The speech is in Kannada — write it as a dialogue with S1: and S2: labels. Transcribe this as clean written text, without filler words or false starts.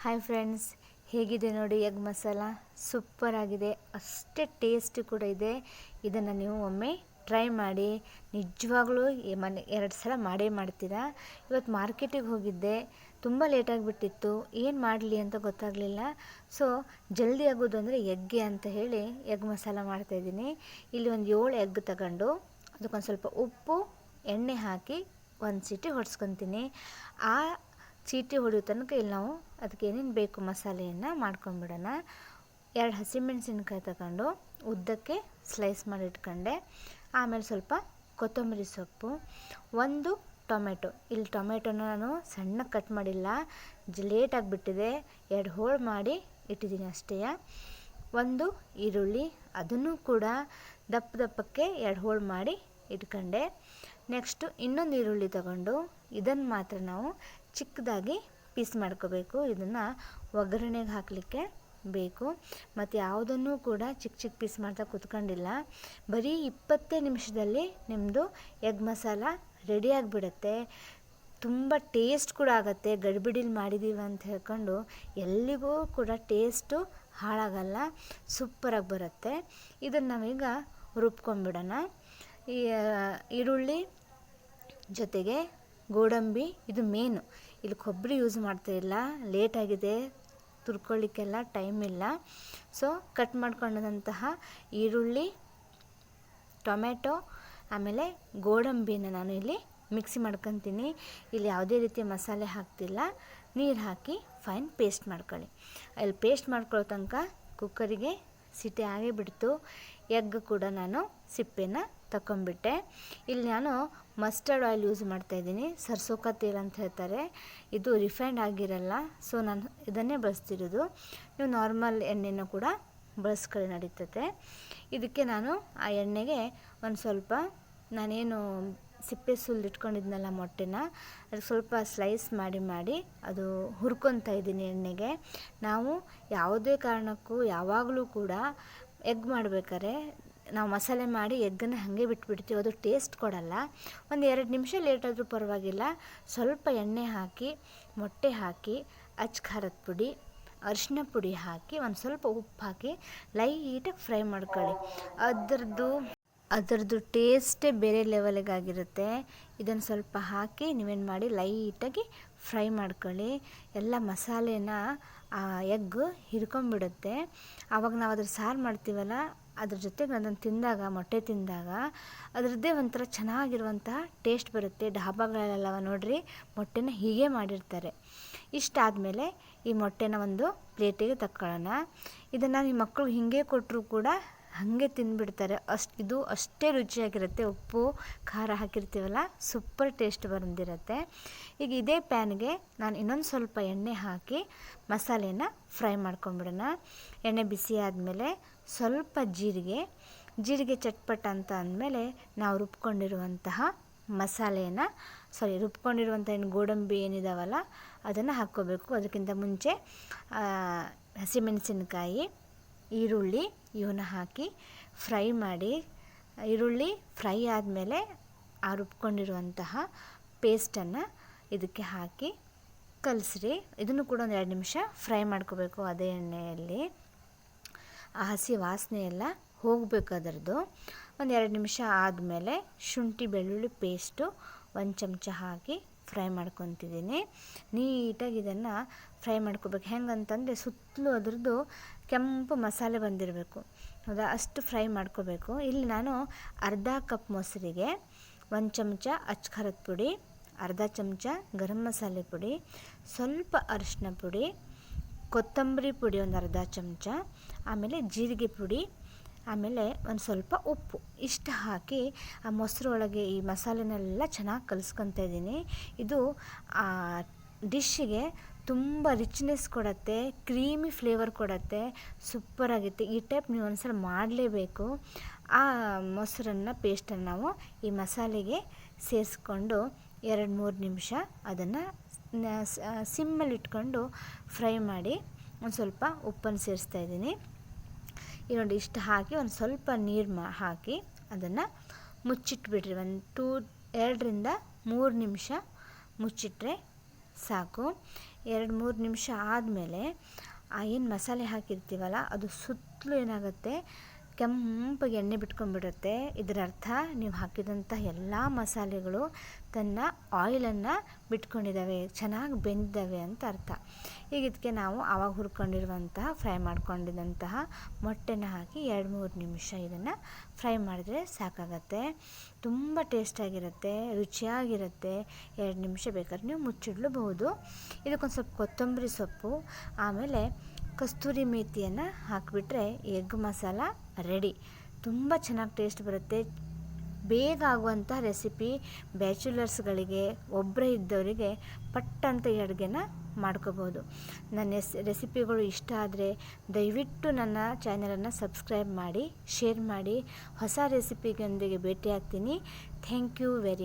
S1: ಹಾಯ್ ಫ್ರೆಂಡ್ಸ್, ಹೇಗಿದೆ ನೋಡಿ ಎಗ್ ಮಸಾಲ. ಸೂಪರ್ ಆಗಿದೆ, ಅಷ್ಟೇ ಟೇಸ್ಟ್ ಕೂಡ ಇದೆ. ಇದನ್ನು ನೀವು ಒಮ್ಮೆ ಟ್ರೈ ಮಾಡಿ. ನಿಜವಾಗ್ಲೂ ಮನೆ 2 ಸಲ ಮಾಡೇ ಮಾಡ್ತೀರಾ. ಇವತ್ತು ಮಾರ್ಕೆಟಿಗೆ ಹೋಗಿದ್ದೆ, ತುಂಬ ಲೇಟಾಗಿಬಿಟ್ಟಿತ್ತು. ಏನು ಮಾಡಲಿ ಅಂತ ಗೊತ್ತಾಗಲಿಲ್ಲ. ಸೊ ಜಲ್ದಿ ಆಗೋದು ಅಂದರೆ ಎಗ್ಗೆ ಅಂತ ಹೇಳಿ ಎಗ್ ಮಸಾಲ ಮಾಡ್ತಾಯಿದ್ದೀನಿ. ಇಲ್ಲಿ ಒಂದು 7 ಎಗ್ ತಗೊಂಡು ಅದಕ್ಕೊಂದು ಸ್ವಲ್ಪ ಉಪ್ಪು ಎಣ್ಣೆ ಹಾಕಿ ಒಂದು ಸೀಟಿ ಹೊಡ್ಸ್ಕೊತೀನಿ. ಆ ಚೀಟಿ ಹೊಡೆಯೋ ತನಕ ಇಲ್ಲಿ ನಾವು ಅದಕ್ಕೆ ಏನೇನು ಬೇಕು ಮಸಾಲೆಯನ್ನು ಮಾಡ್ಕೊಂಡ್ಬಿಡೋಣ. 2 ಹಸಿಮೆಣಸಿನ್ಕಾಯಿ ತಗೊಂಡು ಉದ್ದಕ್ಕೆ ಸ್ಲೈಸ್ ಮಾಡಿ ಇಟ್ಕೊಂಡೆ. ಆಮೇಲೆ ಸ್ವಲ್ಪ ಕೊತ್ತಂಬರಿ ಸೊಪ್ಪು, 1 ಟೊಮೆಟೊ. ಇಲ್ಲಿ ಟೊಮೆಟೊನ ನಾನು ಸಣ್ಣಗೆ ಕಟ್ ಮಾಡಿಲ್ಲ, ಲೇಟ್ ಆಗಿಬಿಟ್ಟಿದೆ. 2 ಹೋಳು ಮಾಡಿ ಇಟ್ಟಿದ್ದೀನಿ ಅಷ್ಟೇ. 1 ಈರುಳ್ಳಿ, ಅದನ್ನು ಕೂಡ ದಪ್ಪಕ್ಕೆ 2 ಹೋಳು ಮಾಡಿ ಇಟ್ಕೊಂಡೆ. ನೆಕ್ಸ್ಟು ಇನ್ನೊಂದು ಈರುಳ್ಳಿ ತಗೊಂಡು ಇದನ್ನು ಮಾತ್ರ ನಾವು ಚಿಕ್ಕದಾಗಿ ಪೀಸ್ ಮಾಡ್ಕೋಬೇಕು. ಇದನ್ನು ಒಗ್ಗರಣೆಗೆ ಹಾಕಲಿಕ್ಕೆ ಬೇಕು. ಮತ್ತು ಯಾವುದನ್ನು ಕೂಡ ಚಿಕ್ಕ ಪೀಸ್ ಮಾಡ್ತಾ ಕೂತ್ಕೊಂಡಿಲ್ಲ. ಬರೀ 20 ನಿಮಿಷದಲ್ಲಿ ನಿಮ್ಮದು ಎಗ್ ಮಸಾಲ ರೆಡಿ ಆಗಿಬಿಡುತ್ತೆ. ತುಂಬ ಟೇಸ್ಟ್ ಕೂಡ ಆಗುತ್ತೆ. ಗಡಿಬಿಡಿಲಿ ಮಾಡಿದ್ದೀವಿ ಅಂತ ಹೇಳ್ಕೊಂಡು ಎಲ್ಲಿಗೂ ಕೂಡ ಟೇಸ್ಟು ಹಾಳಾಗಲ್ಲ, ಸೂಪರಾಗಿ ಬರುತ್ತೆ. ಇದನ್ನು ನಾವೀಗ ರುಬ್ಕೊಂಡ್ಬಿಡೋಣ. ಈ ಈರುಳ್ಳಿ ಜೊತೆಗೆ ಗೋಡಂಬಿ, ಇದು ಮೇನು. ಇಲ್ಲಿ ಕೊಬ್ಬರಿ ಯೂಸ್ ಮಾಡ್ತಾಯಿಲ್ಲ, ಲೇಟಾಗಿದೆ, ತುರ್ಕೊಳ್ಳಿಕ್ಕೆಲ್ಲ ಟೈಮ್ ಇಲ್ಲ. ಸೊ ಕಟ್ ಮಾಡ್ಕೊಂಡಂತಹ ಈರುಳ್ಳಿ, ಟೊಮೆಟೊ, ಆಮೇಲೆ ಗೋಡಂಬಿನ ನಾನು ಇಲ್ಲಿ ಮಿಕ್ಸಿ ಮಾಡ್ಕೊತೀನಿ. ಇಲ್ಲಿ ಯಾವುದೇ ರೀತಿಯ ಮಸಾಲೆ ಹಾಕ್ತಿಲ್ಲ. ನೀರು ಹಾಕಿ ಫೈನ್ ಪೇಸ್ಟ್ ಮಾಡ್ಕೊಳ್ಳಿ. ಅಲ್ಲಿ ಪೇಸ್ಟ್ ಮಾಡ್ಕೊಳ್ಳೋ ತನಕ ಕುಕ್ಕರಿಗೆ ಸಿಟಿ ಆಗೇ ಬಿಡ್ತು. ಎಗ್ ಕೂಡ ನಾನು ಸಿಪ್ಪೆನ ತಗೊಂಡ್ಬಿಟ್ಟೆ. ಇಲ್ಲಿ ನಾನು ಮಸ್ಟರ್ಡ್ ಆಯಿಲ್ ಯೂಸ್ ಮಾಡ್ತಾಯಿದ್ದೀನಿ. ಸರ್ಸೋಕಾ ತೇಲ್ ಅಂತ ಹೇಳ್ತಾರೆ, ಇದು ರಿಫೈಂಡ್ ಆಗಿರಲ್ಲ. ಸೊ ನಾನು ಇದನ್ನೇ ಬಳಸ್ತಿರೋದು. ನೀವು ನಾರ್ಮಲ್ ಎಣ್ಣೆನೂ ಕೂಡ ಬಳಸ್ಕೊಳ್ಳಿ, ನಡೀತದೆ. ಇದಕ್ಕೆ ನಾನು ಆ ಎಣ್ಣೆಗೆ ಒಂದು ಸ್ವಲ್ಪ ನಾನೇನು ಸಿಪ್ಪೆ ಸುಲಿದಿಟ್ಕೊಂಡಿದ್ನಲ್ಲ ಮೊಟ್ಟೆನ, ಅದಕ್ಕೆ ಸ್ವಲ್ಪ ಸ್ಲೈಸ್ ಮಾಡಿ ಅದು ಹುರ್ಕೊತಾ ಇದ್ದೀನಿ ಎಣ್ಣೆಗೆ. ನಾವು ಯಾವುದೇ ಕಾರಣಕ್ಕೂ ಯಾವಾಗಲೂ ಕೂಡ ಎಗ್ ಮಾಡಬೇಕಾದ್ರೆ ನಾವು ಮಸಾಲೆ ಮಾಡಿ ಎಗ್ಗನ್ನು ಹಾಗೆ ಬಿಟ್ಬಿಡ್ತೀವಿ, ಅದು ಟೇಸ್ಟ್ ಕೊಡಲ್ಲ. ಒಂದು 2 ನಿಮಿಷ ಲೇಟಾದರೂ ಪರವಾಗಿಲ್ಲ. ಸ್ವಲ್ಪ ಎಣ್ಣೆ ಹಾಕಿ, ಮೊಟ್ಟೆ ಹಾಕಿ, ಖಾರದ ಪುಡಿ, ಅರಿಶಿನ ಪುಡಿ ಹಾಕಿ, ಒಂದು ಸ್ವಲ್ಪ ಉಪ್ಪು ಹಾಕಿ ಲೈಟಾಗಿ ಫ್ರೈ ಮಾಡ್ಕೊಳ್ಳಿ. ಅದರದ್ದು ಟೇಸ್ಟೇ ಬೇರೆ ಲೆವೆಲಿಗಾಗಿರುತ್ತೆ. ಇದನ್ನು ಸ್ವಲ್ಪ ಹಾಕಿ ನೀವೇನು ಮಾಡಿ ಲೈಟಾಗಿ ಫ್ರೈ ಮಾಡ್ಕೊಳ್ಳಿ. ಎಲ್ಲ ಮಸಾಲೆನ ಆ ಎಗ್ ಹಿರ್ಕೊಂಡ್ಬಿಡುತ್ತೆ. ಆವಾಗ ನಾವು ಅದ್ರ ಸಾರು ಮಾಡ್ತೀವಲ್ಲ, ಅದ್ರ ಜೊತೆಗೆ ಅದನ್ನು ತಿಂದಾಗ, ಮೊಟ್ಟೆ ತಿಂದಾಗ ಅದರದ್ದೇ ಒಂಥರ ಚೆನ್ನಾಗಿರುವಂಥ ಟೇಸ್ಟ್ ಬರುತ್ತೆ. ಢಾಬಾಗಳಲ್ಲೆಲ್ಲ ನೋಡ್ರಿ, ಮೊಟ್ಟೆನ ಹೀಗೆ ಮಾಡಿರ್ತಾರೆ. ಇಷ್ಟಾದಮೇಲೆ ಈ ಮೊಟ್ಟೆನ ಒಂದು ಪ್ಲೇಟಿಗೆ ತಕ್ಕೊಳ್ಳೋಣ. ಇದನ್ನು ನಿಮ್ಮ ಮಕ್ಕಳು ಹೀಗೆ ಕೊಟ್ಟರು ಕೂಡ ಹಾಗೆ ತಿಂದುಬಿಡ್ತಾರೆ. ಇದು ಅಷ್ಟೇ ರುಚಿಯಾಗಿರುತ್ತೆ. ಉಪ್ಪು ಖಾರ ಹಾಕಿರ್ತೀವಲ್ಲ, ಸೂಪರ್ ಟೇಸ್ಟ್ ಬಂದಿರುತ್ತೆ. ಈಗ ಇದೇ ಪ್ಯಾನ್ಗೆ ನಾನು ಇನ್ನೊಂದು ಸ್ವಲ್ಪ ಎಣ್ಣೆ ಹಾಕಿ ಮಸಾಲೆನ ಫ್ರೈ ಮಾಡ್ಕೊಂಬಿಡೋಣ. ಎಣ್ಣೆ ಬಿಸಿ ಆದಮೇಲೆ ಸ್ವಲ್ಪ ಜೀರಿಗೆ ಚಟ್ಪಟ ಅಂತ ಅಂದಮೇಲೆ ನಾವು ರುಬ್ಕೊಂಡಿರುವಂತಹ ಮಸಾಲೆಯನ್ನು ರುಬ್ಕೊಂಡಿರುವಂಥ ಏನು ಗೋಡಂಬಿ ಏನಿದಾವಲ್ಲ ಅದನ್ನು ಹಾಕ್ಕೋಬೇಕು. ಅದಕ್ಕಿಂತ ಮುಂಚೆ ಹಸಿಮೆಣಸಿನಕಾಯಿ, ಈರುಳ್ಳಿ ಇವನ್ನ ಹಾಕಿ ಫ್ರೈ ಮಾಡಿ. ಈರುಳ್ಳಿ ಫ್ರೈ ಆದಮೇಲೆ ಆ ರುಬ್ಕೊಂಡಿರುವಂತಹ ಪೇಸ್ಟನ್ನು ಇದಕ್ಕೆ ಹಾಕಿ ಕಲಸ್ರಿ. ಇದನ್ನು ಕೂಡ ಒಂದು 2 ನಿಮಿಷ ಫ್ರೈ ಮಾಡ್ಕೋಬೇಕು ಅದೇ ಎಣ್ಣೆಯಲ್ಲಿ. ಆ ಹಸಿ ವಾಸನೆ ಎಲ್ಲ ಹೋಗಬೇಕು ಅದರದ್ದು. ಒಂದು 2 ನಿಮಿಷ ಆದಮೇಲೆ ಶುಂಠಿ ಬೆಳ್ಳುಳ್ಳಿ ಪೇಸ್ಟು 1 ಚಮಚ ಹಾಕಿ ಫ್ರೈ ಮಾಡ್ಕೊತಿದ್ದೀನಿ. ನೀಟಾಗಿ ಇದನ್ನು ಫ್ರೈ ಮಾಡ್ಕೋಬೇಕು. ಹೆಂಗಂತಂದರೆ ಸುತ್ತಲೂ ಅದರದ್ದು ಕೆಂಪು ಮಸಾಲೆ ಬಂದಿರಬೇಕು, ಹೌದಾ, ಅಷ್ಟು ಫ್ರೈ ಮಾಡ್ಕೋಬೇಕು. ಇಲ್ಲಿ ನಾನು ಅರ್ಧ ಕಪ್ ಮೊಸರಿಗೆ 1 ಚಮಚ ಖಾರದ ಪುಡಿ, ಅರ್ಧ ಚಮಚ ಗರಂ ಮಸಾಲೆ ಪುಡಿ, ಸ್ವಲ್ಪ ಅರಿಶಿನ ಪುಡಿ, ಕೊತ್ತಂಬರಿ ಪುಡಿ ಒಂದು ಅರ್ಧ ಚಮಚ, ಆಮೇಲೆ ಜೀರಿಗೆ ಪುಡಿ, ಆಮೇಲೆ ಒಂದು ಸ್ವಲ್ಪ ಉಪ್ಪು, ಇಷ್ಟು ಹಾಕಿ ಆ ಮೊಸರು ಒಳಗೆ ಈ ಮಸಾಲೆನೆಲ್ಲ ಚೆನ್ನಾಗಿ ಕಲಿಸ್ಕೊತಾ ಇದ್ದೀನಿ. ಇದು ಆ ಡಿಶ್ಶಿಗೆ ತುಂಬ ರಿಚ್ನೆಸ್ ಕೊಡುತ್ತೆ, ಕ್ರೀಮಿ ಫ್ಲೇವರ್ ಕೊಡುತ್ತೆ, ಸೂಪರಾಗಿರುತ್ತೆ. ಈ ಟೈಪ್ ನೀವು ಒಂದ್ಸಲ ಮಾಡಲೇಬೇಕು. ಆ ಮೊಸರನ್ನು ಪೇಸ್ಟನ್ನು ನಾವು ಈ ಮಸಾಲೆಗೆ ಸೇರಿಸ್ಕೊಂಡು 2-3 ನಿಮಿಷ ಅದನ್ನು ಸಿಮ್ಮಲ್ಲಿ ಇಟ್ಕೊಂಡು ಫ್ರೈ ಮಾಡಿ. ಒಂದು ಸ್ವಲ್ಪ ಉಪ್ಪನ್ನು ಸೇರಿಸ್ತಾ ಇದ್ದೀನಿ. ನೋಡಿ, ಇಷ್ಟು ಹಾಕಿ ಒಂದು ಸ್ವಲ್ಪ ನೀರು ಹಾಕಿ ಅದನ್ನು ಮುಚ್ಚಿಟ್ಬಿಡ್ರಿ. 2-3 ನಿಮಿಷ ಮುಚ್ಚಿಟ್ರೆ ಸಾಕು. 2-3 ನಿಮಿಷ ಆದಮೇಲೆ ಏನು ಮಸಾಲೆ ಹಾಕಿರ್ತೀವಲ್ಲ ಅದು ಸುತ್ತಲೂ ಏನಾಗುತ್ತೆ, ಕೆಂಪಗೆ ಎಣ್ಣೆ ಬಿಟ್ಕೊಂಡ್ಬಿಡುತ್ತೆ. ಇದರ ಅರ್ಥ ನೀವು ಹಾಕಿದಂಥ ಎಲ್ಲ ಮಸಾಲೆಗಳು ತನ್ನ ಆಯಿಲನ್ನು ಬಿಟ್ಕೊಂಡಿದ್ದಾವೆ, ಚೆನ್ನಾಗಿ ಬೆಂದಿದ್ದಾವೆ ಅಂತ ಅರ್ಥ. ಈಗ ಇದಕ್ಕೆ ನಾವು ಆವಾಗ ಹುರ್ಕೊಂಡಿರುವಂತಹ ಫ್ರೈ ಮಾಡ್ಕೊಂಡಿದ್ದಂತಹ ಮೊಟ್ಟೆನ ಹಾಕಿ 2-3 ನಿಮಿಷ ಇದನ್ನು ಫ್ರೈ ಮಾಡಿದ್ರೆ ಸಾಕಾಗತ್ತೆ. ತುಂಬ ಟೇಸ್ಟಾಗಿರುತ್ತೆ, ರುಚಿಯಾಗಿರುತ್ತೆ. 2 ನಿಮಿಷ ಬೇಕಾದ್ರೆ ನೀವು ಮುಚ್ಚಿಡಲೂಬಹುದು. ಇದಕ್ಕೊಂದು ಸ್ವಲ್ಪ ಕೊತ್ತಂಬರಿ ಸೊಪ್ಪು, ಆಮೇಲೆ ಕಸ್ತೂರಿ ಮೇಥಿಯನ್ನು ಹಾಕಿಬಿಟ್ರೆ ಎಗ್ ಮಸಾಲ ರೆಡಿ. ತುಂಬ ಚೆನ್ನಾಗಿ ಟೇಸ್ಟ್ ಬರುತ್ತೆ. ಬೇಗ ಆಗುವಂಥ ರೆಸಿಪಿ. ಬ್ಯಾಚುಲರ್ಸ್ಗಳಿಗೆ, ಒಬ್ಬರೇ ಇದ್ದವರಿಗೆ ಪಟ್ಟಂತ ಈ ಅಡುಗೆನ ಮಾಡ್ಕೋಬೋದು. ನನ್ನ ರೆಸಿಪಿಗಳು ಇಷ್ಟ ಆದರೆ ದಯವಿಟ್ಟು ನನ್ನ ಚಾನಲನ್ನು ಸಬ್ಸ್ಕ್ರೈಬ್ ಮಾಡಿ, ಶೇರ್ ಮಾಡಿ. ಹೊಸ ರೆಸಿಪಿಗೊಂದಿಗೆ ಭೇಟಿ ಆಗ್ತೀನಿ. Thank you very